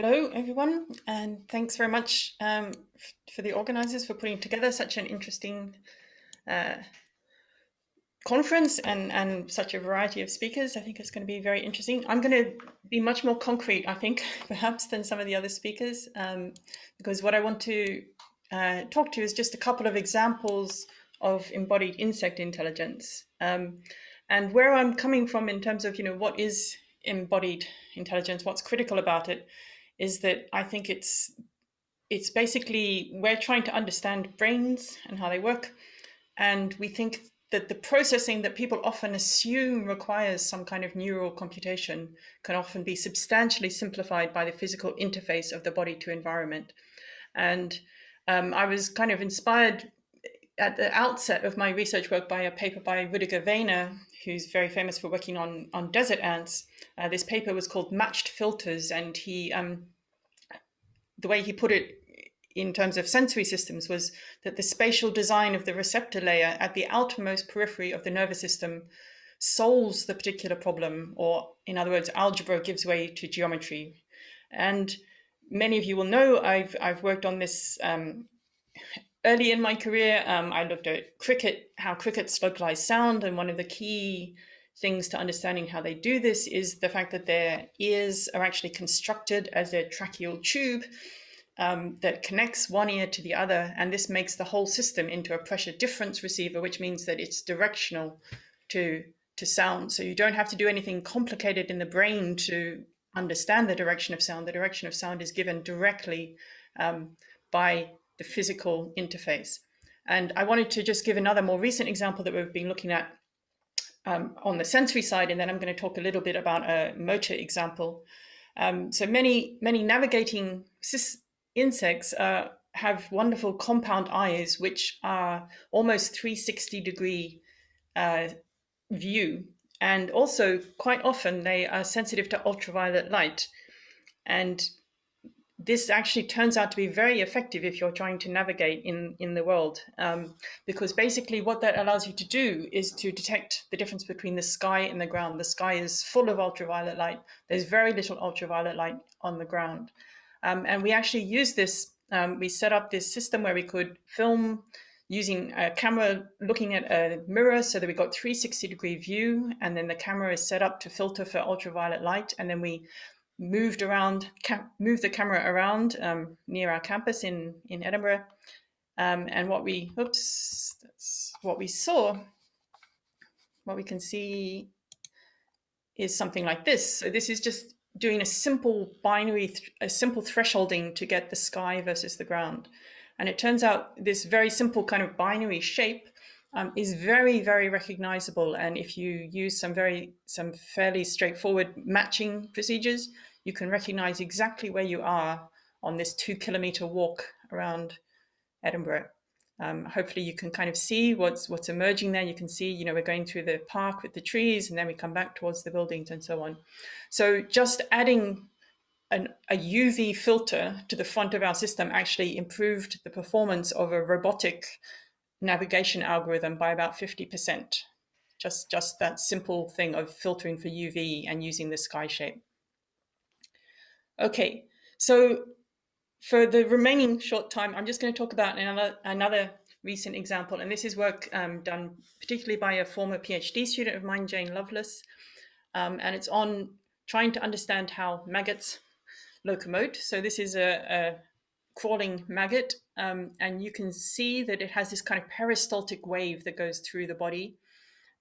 Hello, everyone, and thanks very much for the organizers for putting together such an interesting uh, conference and such a variety of speakers. I think it's going to be very interesting. I'm going to be much more concrete, I think, perhaps than some of the other speakers, because what I want to talk to is just a couple of examples of embodied insect intelligence. And where I'm coming from in terms of, what is embodied intelligence, what's critical about it, is that I think it's basically we're trying to understand brains and how they work, and we think that the processing that people often assume requires some kind of neural computation can often be substantially simplified by the physical interface of the body to environment. And I was kind of inspired at the outset of my research work by a paper by Rüdiger Wehner, who's very famous for working on desert ants. This paper was called Matched Filters, and the way he put it in terms of sensory systems was that the spatial design of the receptor layer at the outermost periphery of the nervous system solves the particular problem, or in other words, algebra gives way to geometry. And many of you will know I've worked on this early in my career. I looked at cricket, how crickets localize sound, and one of the key things to understanding how they do this is the fact that their ears are actually constructed as a tracheal tube that connects one ear to the other, and this makes the whole system into a pressure difference receiver, which means that it's directional to sound. So you don't have to do anything complicated in the brain to understand the direction of sound. The direction of sound is given directly by the physical interface. And I wanted to just give another more recent example that we've been looking at on the sensory side, and then I'm going to talk a little bit about a motor example. So many navigating insects have wonderful compound eyes, which are almost 360-degree view. And also, quite often, they are sensitive to ultraviolet light. And this actually turns out to be very effective if you're trying to navigate in the world, because basically what that allows you to do is to detect the difference between the sky and the ground. The sky is full of ultraviolet light. There's very little ultraviolet light on the ground. And we actually use this, we set up this system where we could film using a camera looking at a mirror so that we got 360-degree view, and then the camera is set up to filter for ultraviolet light, and then we moved the camera around near our campus in Edinburgh. And what we saw, what we can see is something like this. So this is just doing a simple thresholding to get the sky versus the ground. And it turns out this very simple kind of binary shape is very, very recognizable. And if you use some fairly straightforward matching procedures, you can recognize exactly where you are on this 2-kilometer walk around Edinburgh. Hopefully you can kind of see what's emerging there. You can see, we're going through the park with the trees, and then we come back towards the buildings and so on. So just adding a UV filter to the front of our system actually improved the performance of a robotic navigation algorithm by about 50%. Just that simple thing of filtering for UV and using the sky shape. Okay, so for the remaining short time, I'm just going to talk about another recent example, and this is work done particularly by a former PhD student of mine, Jane Lovelace, and it's on trying to understand how maggots locomote. So this is a crawling maggot, and you can see that it has this kind of peristaltic wave that goes through the body.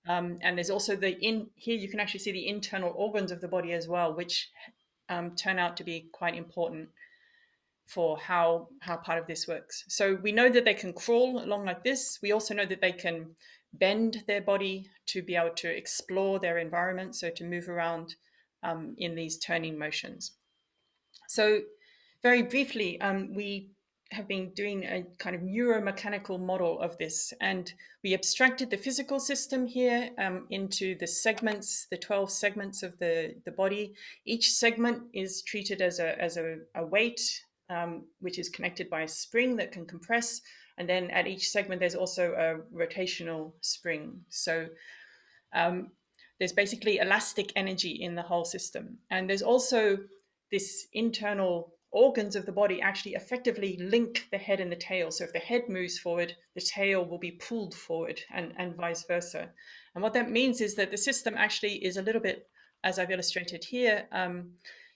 And there's also here you can actually see the internal organs of the body as well, which turn out to be quite important for how part of this works. So we know that they can crawl along like this. We also know that they can bend their body to be able to explore their environment, so to move around in these turning motions. So very briefly, we have been doing a kind of neuromechanical model of this, and we abstracted the physical system here into the segments, the 12 segments of the body. Each segment is treated as a weight, which is connected by a spring that can compress, and then at each segment there's also a rotational spring. So there's basically elastic energy in the whole system, and there's also this internal organs of the body actually effectively link the head and the tail. So if the head moves forward, the tail will be pulled forward, and vice versa. And what that means is that the system actually is a little bit, as I've illustrated here,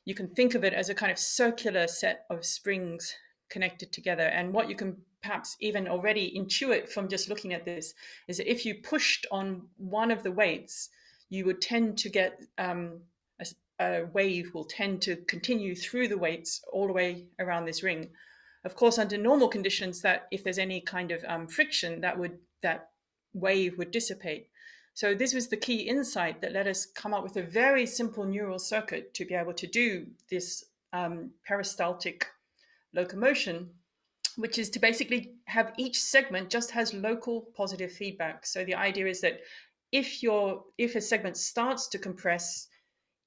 you can think of it as a kind of circular set of springs connected together. And what you can perhaps even already intuit from just looking at this is that if you pushed on one of the weights, you would tend to get a wave will tend to continue through the weights all the way around this ring. Of course, under normal conditions, that if there's any kind of friction, that wave would dissipate. So this was the key insight that let us come up with a very simple neural circuit to be able to do this peristaltic locomotion, which is to basically have each segment just has local positive feedback. So the idea is that if a segment starts to compress,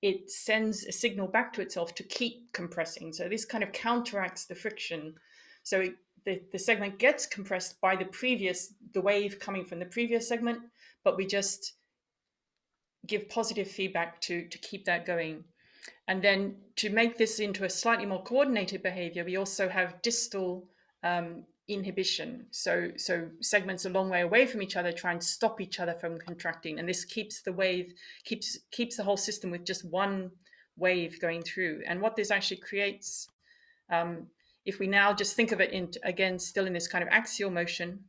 it sends a signal back to itself to keep compressing. So this kind of counteracts the friction. So the segment gets compressed by the wave coming from the previous segment, but we just give positive feedback to keep that going. And then to make this into a slightly more coordinated behavior, we also have distal inhibition. So segments a long way away from each other try and stop each other from contracting. And this keeps the wave, keeps the whole system with just one wave going through. And what this actually creates, if we now just think of it again, still in this kind of axial motion,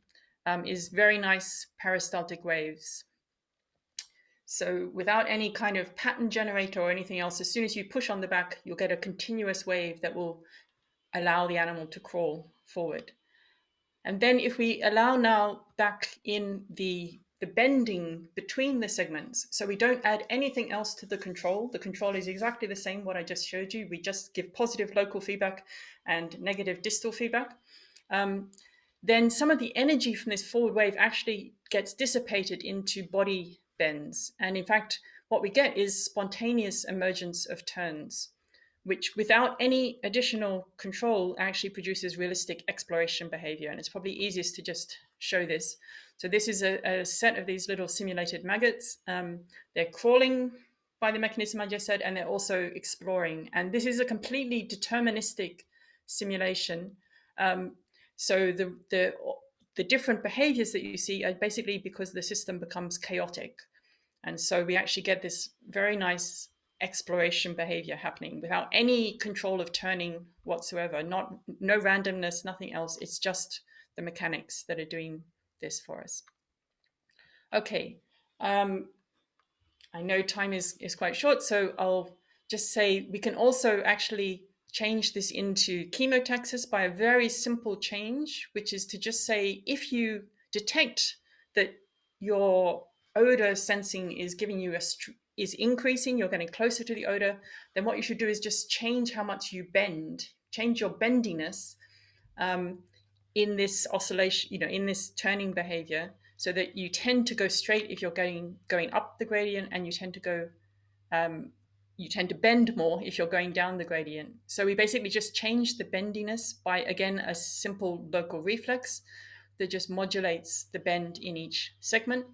is very nice peristaltic waves. So without any kind of pattern generator or anything else, as soon as you push on the back, you'll get a continuous wave that will allow the animal to crawl forward. And then if we allow now back in the bending between the segments, so we don't add anything else to the control is exactly the same, what I just showed you. We just give positive local feedback and negative distal feedback. Then some of the energy from this forward wave actually gets dissipated into body bends. And in fact, what we get is spontaneous emergence of turns, which without any additional control actually produces realistic exploration behavior. And it's probably easiest to just show this. So this is a set of these little simulated maggots. They're crawling by the mechanism I just said, and they're also exploring. And this is a completely deterministic simulation. So the different behaviors that you see are basically because the system becomes chaotic. And so we actually get this very nice exploration behavior happening without any control of turning whatsoever, no randomness, nothing else. It's just the mechanics that are doing this for us. Okay, I know time is quite short, so I'll just say we can also actually change this into chemotaxis by a very simple change, which is to just say if you detect that your odor sensing is giving you is increasing, you're getting closer to the odor, then what you should do is just change how much you bend, change your bendiness in this oscillation, in this turning behavior, so that you tend to go straight if you're going up the gradient, and you tend to bend more if you're going down the gradient. So we basically just change the bendiness by, again, a simple local reflex that just modulates the bend in each segment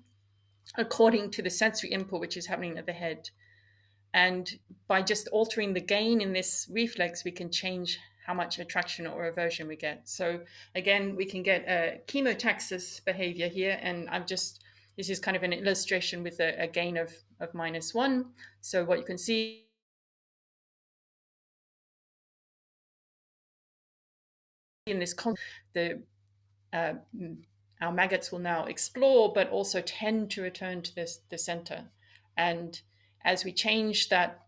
according to the sensory input which is happening at the head. And by just altering the gain in this reflex, we can change how much attraction or aversion we get. So again, we can get a chemotaxis behavior here, and this is kind of an illustration with a gain of -1. So what you can see in this our maggots will now explore, but also tend to return to the center. And as we change that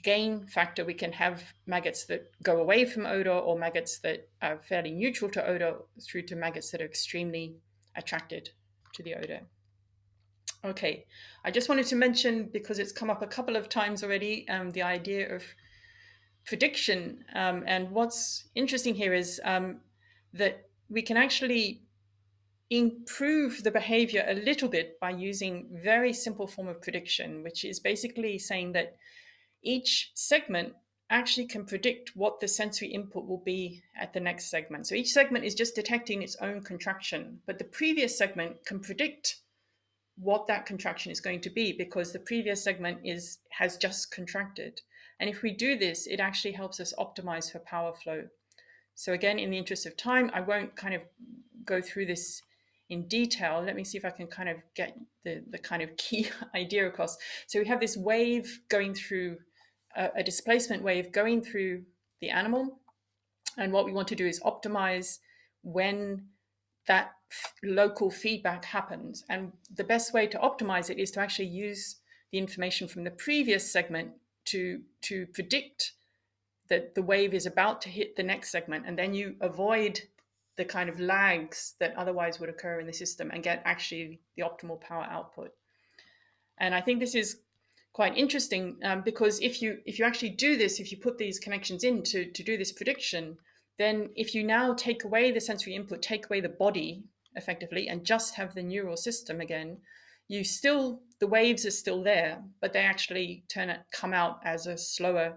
gain factor, we can have maggots that go away from odor, or maggots that are fairly neutral to odor, through to maggots that are extremely attracted to the odor. Okay, I just wanted to mention, because it's come up a couple of times already, the idea of prediction. And what's interesting here is that we can actually improve the behavior a little bit by using very simple form of prediction, which is basically saying that each segment actually can predict what the sensory input will be at the next segment. So each segment is just detecting its own contraction, but the previous segment can predict what that contraction is going to be, because the previous segment has just contracted. And if we do this, it actually helps us optimize for power flow. So again, in the interest of time, I won't kind of go through this in detail. Let me see if I can kind of get the kind of key idea across. So we have this wave going through, a displacement wave going through the animal. And what we want to do is optimize when that local feedback happens. And the best way to optimize it is to actually use the information from the previous segment to predict that the wave is about to hit the next segment, and then you avoid the kind of lags that otherwise would occur in the system and get actually the optimal power output. And I think this is quite interesting because if you actually do this, if you put these connections in to do this prediction, then if you now take away the sensory input, take away the body effectively, and just have the neural system again, you still, the waves are still there, but they actually come out as a slower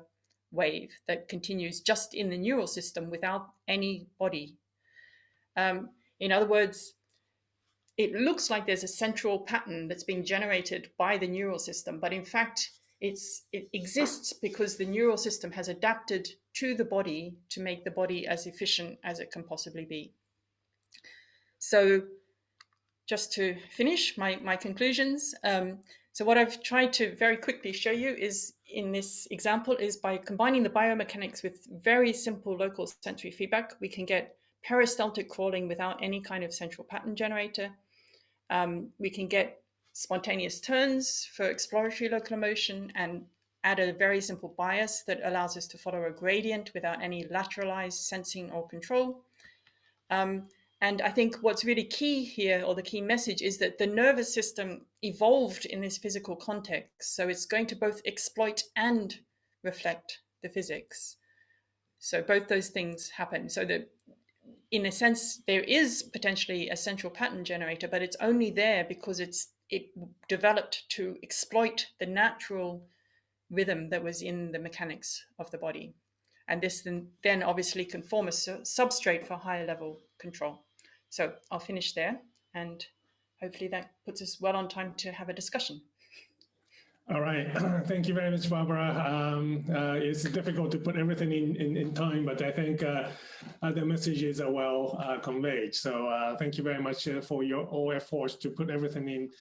wave that continues just in the neural system without any body. In other words, it looks like there's a central pattern that's being generated by the neural system, but in fact, it exists because the neural system has adapted to the body to make the body as efficient as it can possibly be. So just to finish my conclusions, so what I've tried to very quickly show you is in this example is by combining the biomechanics with very simple local sensory feedback, we can get peristaltic crawling without any kind of central pattern generator. We can get spontaneous turns for exploratory locomotion and add a very simple bias that allows us to follow a gradient without any lateralized sensing or control. And I think what's really key here, or the key message, is that the nervous system evolved in this physical context. So it's going to both exploit and reflect the physics. So both those things happen. So that in a sense, there is potentially a central pattern generator, but it's only there because it developed to exploit the natural rhythm that was in the mechanics of the body. And this then obviously can form a substrate for higher level control. So I'll finish there, and hopefully that puts us well on time to have a discussion. All right. Thank you very much, Barbara. It's difficult to put everything in time, but I think the messages are well conveyed. So thank you very much for your all efforts to put everything in